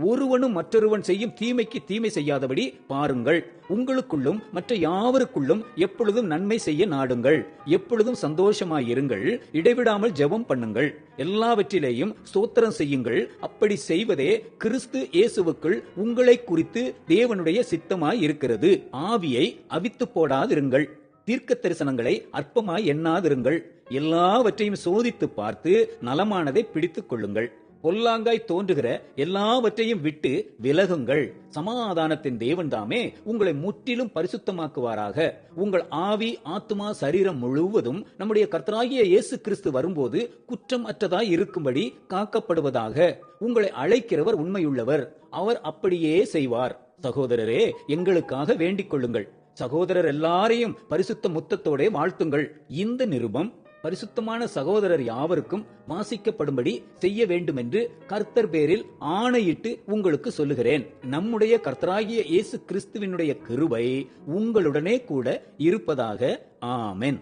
ஒருவனும் மற்றொருவன் செய்யும் தீமைக்கு தீமை செய்யாதபடி பாருங்கள். உங்களுக்குள்ளும் மற்ற யாவருக்குள்ளும் எப்பொழுதும் நன்மை செய்ய நாடுங்கள். எப்பொழுதும் சந்தோஷமாயிருங்கள். இடைவிடாமல் ஜெபம் பண்ணுங்கள். எல்லாவற்றிலேயும் ஸ்தோத்திரம் செய்யுங்கள். அப்படி செய்வதே கிறிஸ்து இயேசுவுக்குள் உங்களை குறித்து தேவனுடைய சித்தமாய் இருக்கிறது. ஆவியை அவித்து போடாதிருங்கள். தீர்க்க தரிசனங்களை அற்பமாய் எண்ணாதிருங்கள். எல்லாவற்றையும் சோதித்து பார்த்து நலமானதை பிடித்துக் கொள்ளுங்கள். பொல்லாங்காய் தோன்றுகிற எல்லாவற்றையும் விட்டு விலகுங்கள். சமாதானத்தின் தேவன் தாமே உங்களை முற்றிலும் பரிசுத்தமாக்குவாராக. உங்கள் ஆவி, ஆத்துமா, சரீரம் முழுவதும் நம்முடைய கர்த்தராகிய இயேசு கிறிஸ்து வரும்போது குற்றம் அற்றதாய் இருக்கும்படி காக்கப்படுவதாக. உங்களை அழைக்கிறவர் உண்மையுள்ளவர். அவர் அப்படியே செய்வார். சகோதரரே, எங்களுக்காக வேண்டிக் கொள்ளுங்கள். சகோதரர் எல்லாரையும் பரிசுத்த முத்தத்தோட வாழ்த்துங்கள். இந்த நிருபம் பரிசுத்தமான சகோதரர் யாவருக்கும் வாசிக்கப்படும்படி செய்ய வேண்டும் என்று கர்த்தர் பேரில் ஆணையிட்டு உங்களுக்கு சொல்லுகிறேன். நம்முடைய கர்த்தராகிய இயேசு கிறிஸ்துவினுடைய கிருபை உங்களுடனே கூட இருப்பதாக. ஆமென்.